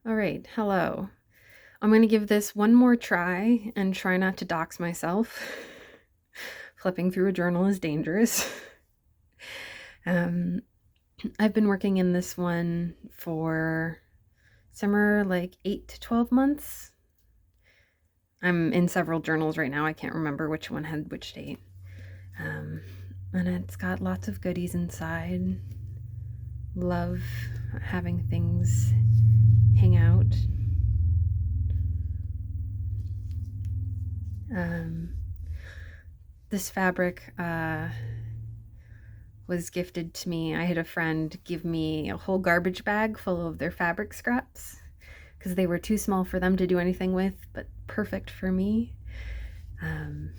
All right, hello. I'm going to give this one more try and try not to dox myself. Flipping through a journal is dangerous. um, I've been working in this one for somewhere like 8 to 12 months. I'm in several journals right now. I can't remember which one had which date. And it's got lots of goodies inside. Love having things hang out. This fabric was gifted to me. I had a friend give me a whole garbage bag full of their fabric scraps because they were too small for them to do anything with, but perfect for me. And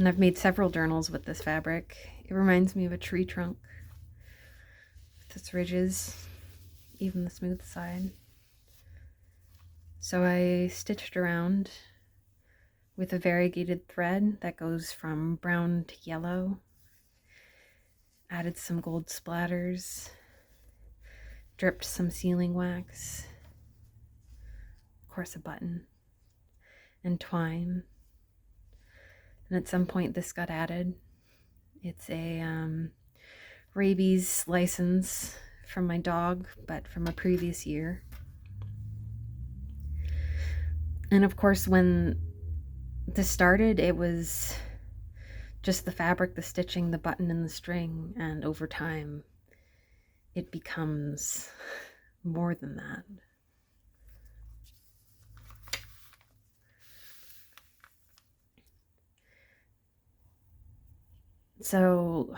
I've made several journals with this fabric. It reminds me of a tree trunk with its ridges, even the smooth side. So I stitched around with a variegated thread that goes from brown to yellow. Added some gold splatters, dripped some sealing wax, of course a button, and twine. And at some point this got added. It's a rabies license from my dog, but from a previous year. And of course when this started, it was just the fabric, the stitching, the button, and the string, and over time it becomes more than that. So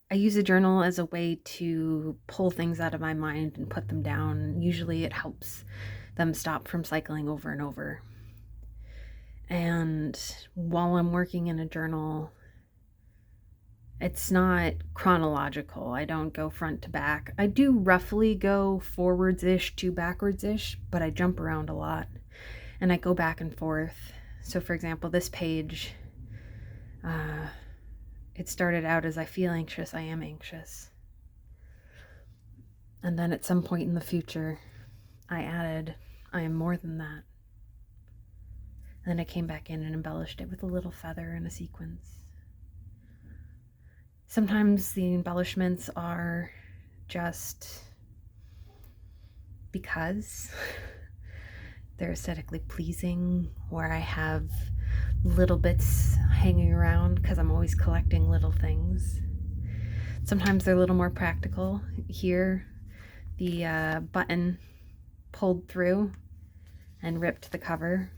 I use a journal as a way to pull things out of my mind and put them down. Usually it helps them stop from cycling over and over. And while I'm working in a journal, it's not chronological. I don't go front to back. I do roughly go forwards-ish to backwards-ish, but I jump around a lot and I go back and forth. So for example, this page, it started out as I feel anxious, I am anxious. And then at some point in the future, I added, I am more than that. And then I came back in and embellished it with a little feather and a sequence. Sometimes the embellishments are just because they're aesthetically pleasing, where I have little bits hanging around because I'm always collecting little things. Sometimes they're a little more practical. Here, the button pulled through and ripped the cover.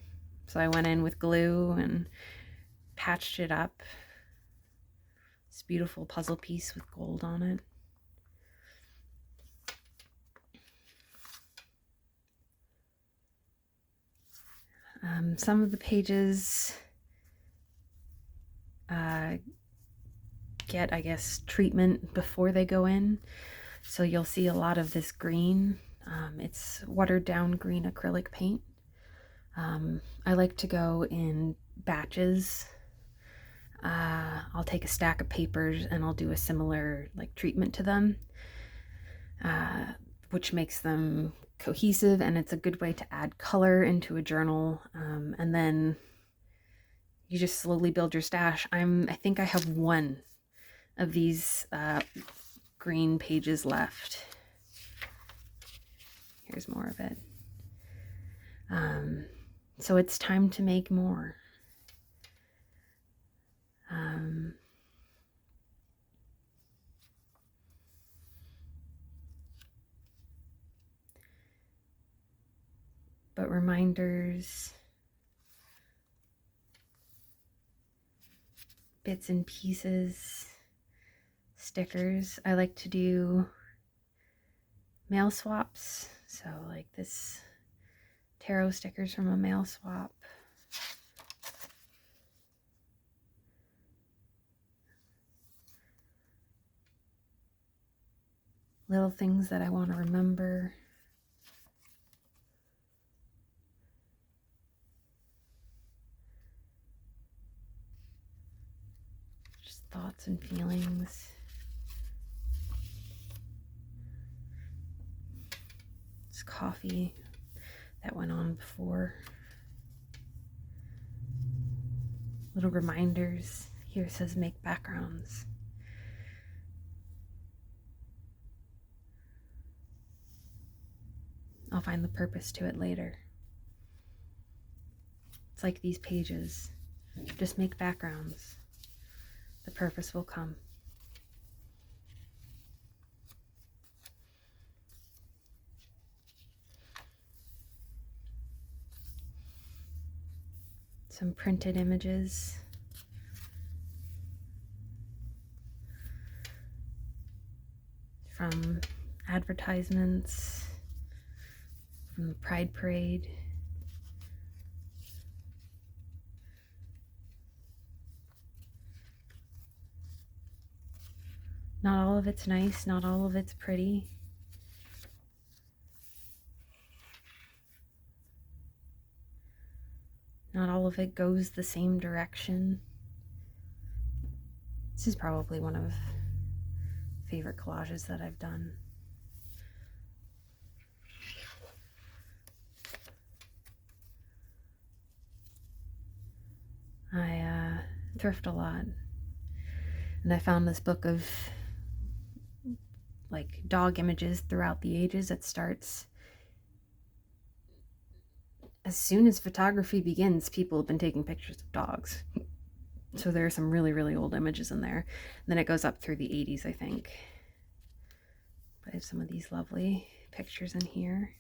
So I went in with glue and patched it up. This beautiful puzzle piece with gold on it. Some of the pages get, I guess, treatment before they go in. So you'll see a lot of this green. It's watered down green acrylic paint. I like to go in batches. I'll take a stack of papers and I'll do a similar treatment to them, which makes them cohesive, and it's a good way to add color into a journal. And then you just slowly build your stash. I think I have one of these green pages left. Here's more of it. So it's time to make more. But reminders, bits and pieces, stickers. I like to do mail swaps. So like this tarot stickers from a mail swap. Little things that I want to remember. Just thoughts and feelings. It's coffee that went on before. Little reminders. Here it says make backgrounds. I'll find the purpose to it later. It's like these pages. Just make backgrounds. The purpose will come. Some printed images. From advertisements, from the Pride Parade. Not all of it's nice, not all of it's pretty. Not all of it goes the same direction. This is probably one of favorite collages that I've done. I thrift a lot, and I found this book of like dog images throughout the ages. It starts as soon as photography begins. People have been taking pictures of dogs. So there are some really, really old images in there. And then it goes up through the 80s, I think. But I have some of these lovely pictures in here.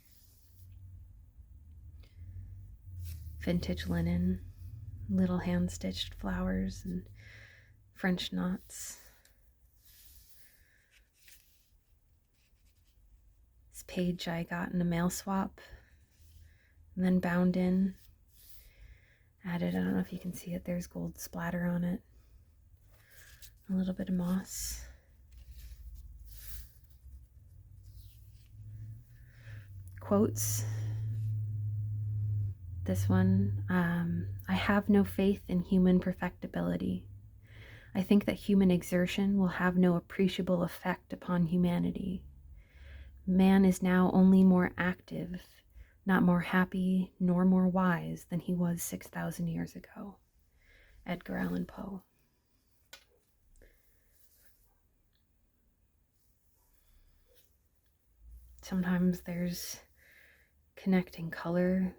Vintage linen, little hand-stitched flowers and French knots. This page I got in a mail swap and then bound in. Added, I don't know if you can see it, there's gold splatter on it. A little bit of moss. Quotes. This one, I have no faith in human perfectibility. I think that human exertion will have no appreciable effect upon humanity. Man is now only more active, not more happy nor more wise than he was 6,000 years ago. Edgar Allan Poe. Sometimes there's connecting color.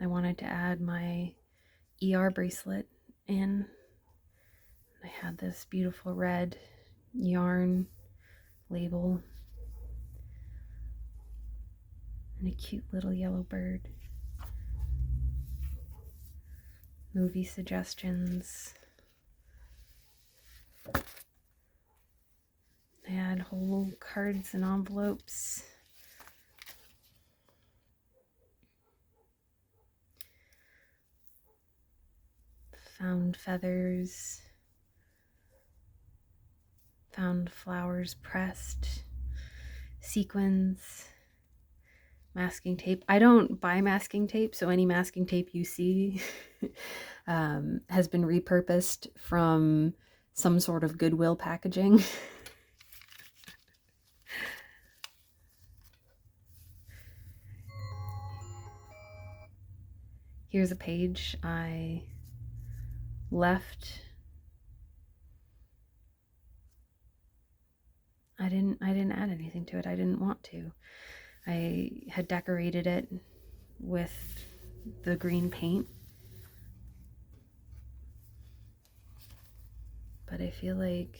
I wanted to add my ER bracelet in. I had this beautiful red yarn label and a cute little yellow bird. Movie suggestions. I had whole cards and envelopes. Found feathers. Found flowers pressed. Sequins. Masking tape. I don't buy masking tape, so any masking tape you see has been repurposed from some sort of Goodwill packaging. Here's a page I left. I didn't add anything to it. I didn't want to. I had decorated it with the green paint. But I feel like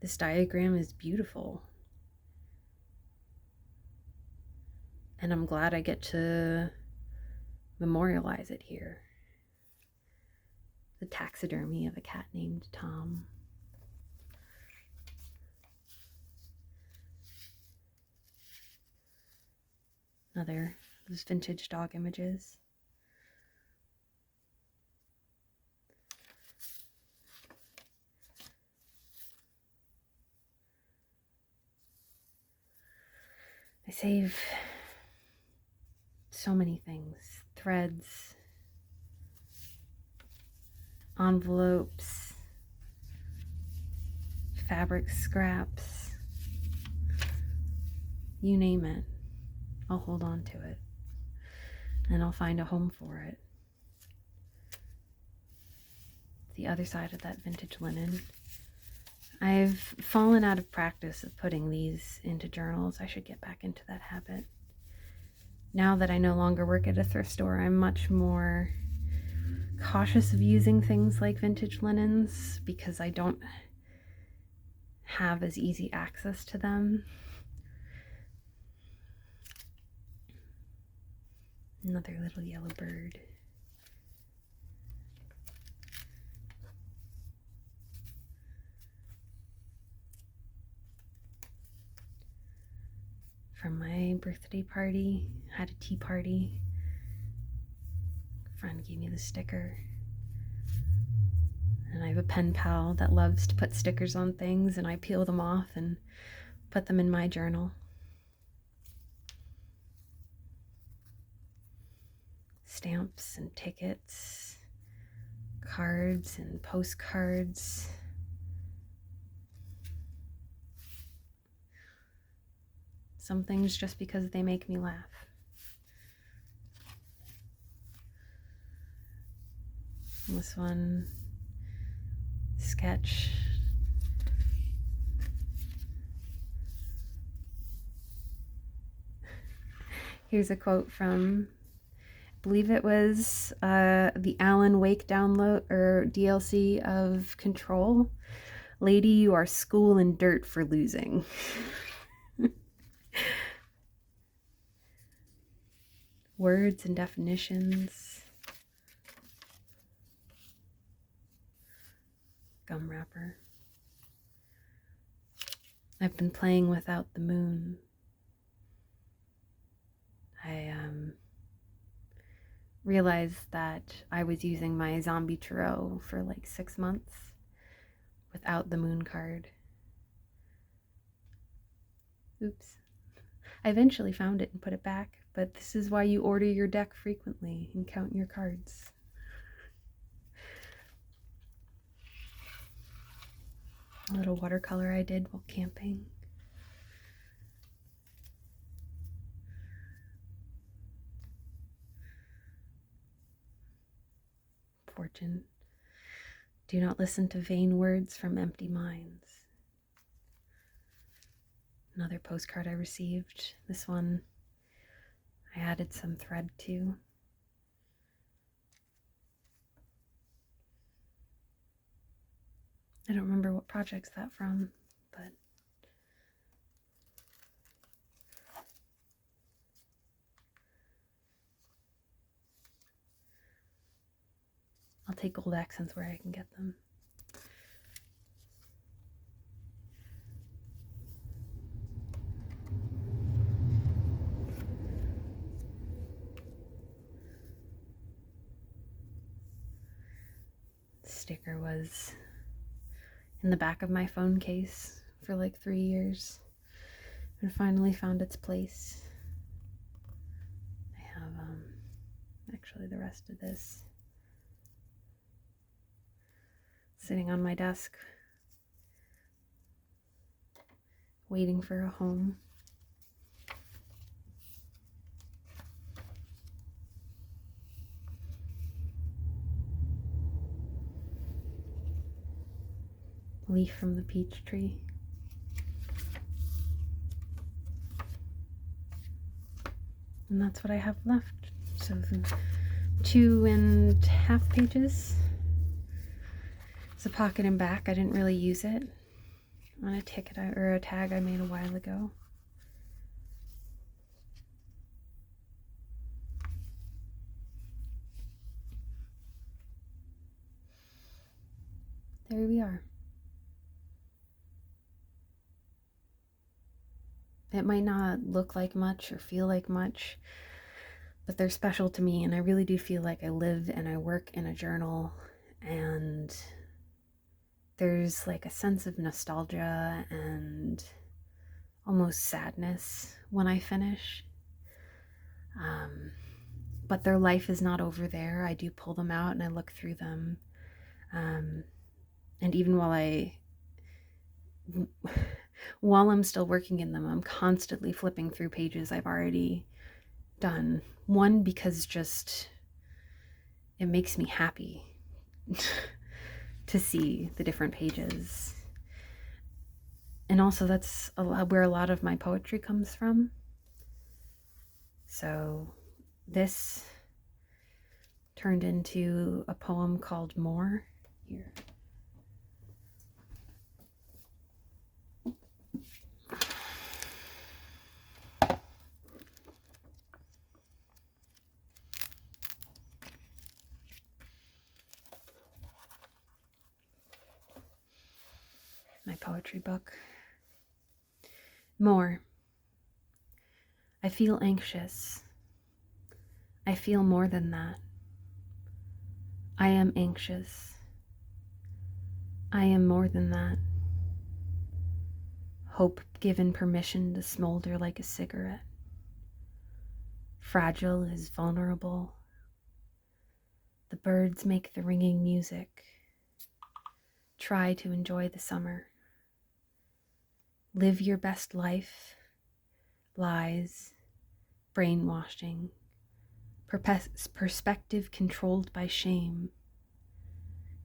this diagram is beautiful. And I'm glad I get to memorialize it here. The taxidermy of a cat named Tom. Another of those vintage dog images. I save so many things. Threads, envelopes, fabric scraps, you name it. I'll hold on to it and I'll find a home for it. The other side of that vintage linen. I've fallen out of practice of putting these into journals. I should get back into that habit. Now that I no longer work at a thrift store, I'm much more cautious of using things like vintage linens because I don't have as easy access to them. Another little yellow bird. From my birthday party, had a tea party. A friend gave me the sticker. And I have a pen pal that loves to put stickers on things, and I peel them off and put them in my journal. Stamps and tickets, cards and postcards. Some things just because they make me laugh. This one, sketch. Here's a quote from, I believe it was the Alan Wake download or DLC of Control. Lady, you are school and dirt for losing. Words and definitions. Gum wrapper. I've been playing without the moon. I realized that I was using my zombie tarot for like 6 months without the moon card. Oops. I eventually found it and put it back, but this is why you order your deck frequently and count your cards. A little watercolor I did while camping. Fortune. Do not listen to vain words from empty minds. Another postcard I received. This one I added some thread to. I don't remember what project's that from, but I'll take gold accents where I can get them. Sticker was in the back of my phone case for like 3 years and finally found its place. I have actually the rest of this sitting on my desk waiting for a home. Leaf from the peach tree. And that's what I have left. So 2.5 pages. It's a pocket and back. I didn't really use it on a ticket or a tag I made a while ago. There we are. It might not look like much or feel like much, but they're special to me, and I really do feel like I live and I work in a journal, and there's like a sense of nostalgia and almost sadness when I finish. But their life is not over there. I do pull them out and I look through them. And even while I'm still working in them, I'm constantly flipping through pages I've already done. One, because just it makes me happy to see the different pages. And also that's where a lot of my poetry comes from. So this turned into a poem called More. Here. My poetry book. More. I feel anxious. I feel more than that. I am anxious. I am more than that. Hope given permission to smolder like a cigarette. Fragile is vulnerable. The birds make the ringing music. Try to enjoy the summer. Live your best life. Lies. Brainwashing. Perspective controlled by shame.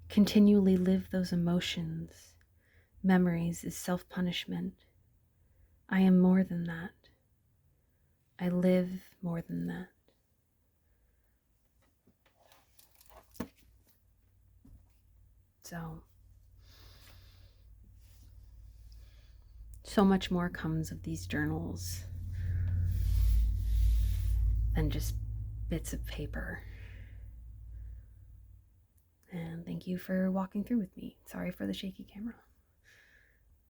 Continually live those emotions. Memories is self-punishment. I am more than that. I live more than that. So much more comes of these journals than just bits of paper. And thank you for walking through with me. Sorry for the shaky camera.